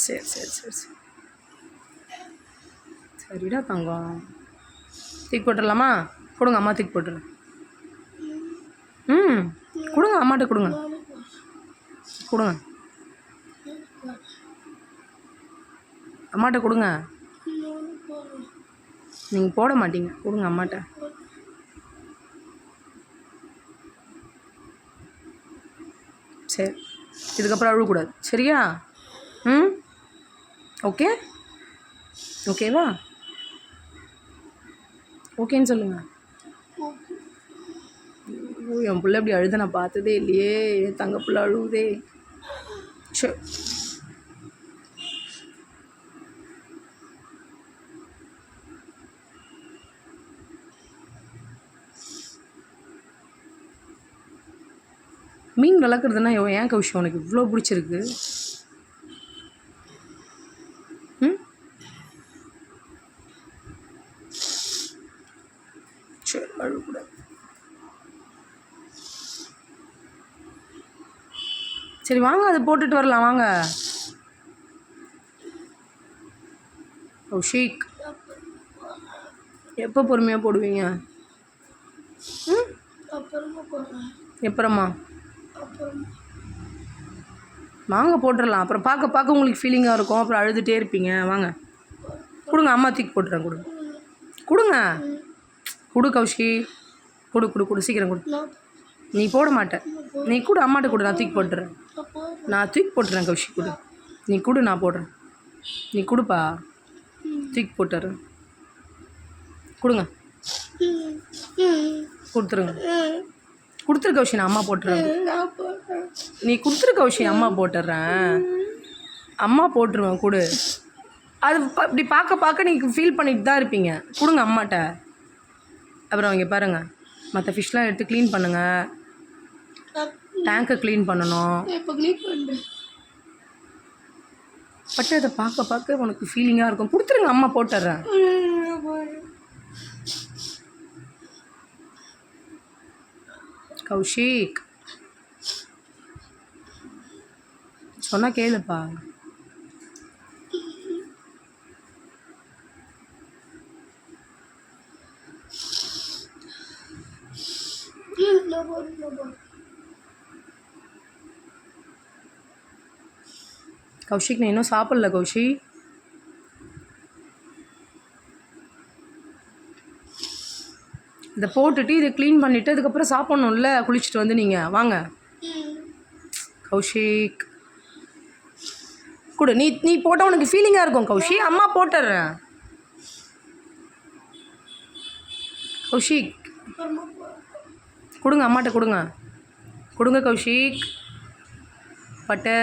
சரி சரி சரி சரி சரிடா தங்கம். தூக்கி போட்டுடலாமா? கொடுங்க, அம்மா தூக்கி போட்டுறேன். ம், கொடுங்க, அம்மாட்ட கொடுங்க, கொடுங்க, அம்மாட்ட கொடுங்க. நீங்கள் போட மாட்டீங்க, கொடுங்க அம்மாட்ட. சரி, இதுக்கப்புறம் அழுகக்கூடாது, சரியா? ம், ஓகே, ஓகேவா? ஓகேன்னு சொல்லுங்கள். என் பிள்ளை இப்படி அழுத நான் பார்த்ததே இல்லையே. என் தங்க பிள்ளை அழுகுதே. சரி, மீன் வளர்க்குறதுனா ஏன் கௌஷி உனக்கு இவ்வளோ பிடிச்சிருக்கு? ம், சரி, அழுகக்கூடாது. சரி வாங்க, அதை போட்டுட்டு வரலாம், வாங்க. கௌஷிக், எப்போ பொறுமையாக போடுவீங்க? ம், எப்பறமா? வாங்க போட்டுடலாம். அப்புறம் பார்க்க பார்க்க உங்களுக்கு ஃபீலிங்காக இருக்கும், அப்புறம் அழுதுகிட்டே இருப்பீங்க. வாங்க கொடுங்க, அம்மா தூக்கி போட்டுறேன். கொடுங்க, கொடுங்க, கொடு கௌஷி, கொடு கொடு கொடு, சீக்கிரம் கொடு. நீ போட மாட்டேன், நீ கொடு, அம்மாட்ட கொடு, நான் தூக்கி போட்டுறேன். நான் தூக்கி போட்டுறேன் கௌஷி, கொடு. நீ கொடு, நான் போடுறேன். நீ கொடுப்பா, தூக்கி போட்டுறேன். கொடுங்க, கொடுத்துருங்க. கொடுத்துரு கௌஷி, நான் அம்மா போட்டுறேன். நீ கொடுத்துரு கௌஷி, அம்மா போட்டுடுறேன். அம்மா போட்டுருவேன், கொடு. அது இப்படி பார்க்க பார்க்க நீங்கள் ஃபீல் பண்ணிட்டு தான் இருப்பீங்க. கொடுங்க அம்மாட்ட. அப்புறம் இங்கே பாருங்கள், மற்ற ஃபிஷ்லாம் எடுத்து க்ளீன் பண்ணுங்கள். டேங்கை க்ளீன் பண்ணணும். பட் அதை பார்க்க பார்க்க உனக்கு ஃபீலிங்காக இருக்கும். கொடுத்துருங்க, அம்மா போட்டுடுறேன். கௌஷிக், சொன்னால் கேளுப்பா. கௌஷிக், நான் இன்னும் சாப்பிடல கௌஷி. இதை போட்டுட்டு இதை க்ளீன் பண்ணிவிட்டு அதுக்கப்புறம் சாப்பிட்ணும்ல, குளிச்சுட்டு வந்து நீங்கள் வாங்க. கௌஷிக் கொடு. நீ நீ போட்டால் உனக்கு ஃபீலிங்காக இருக்கும் கௌஷி, அம்மா போட்டுடுறேன். கௌஷிக் கொடுங்க, அம்மாட்ட கொடுங்க, கொடுங்க கௌஷிக். பட்டை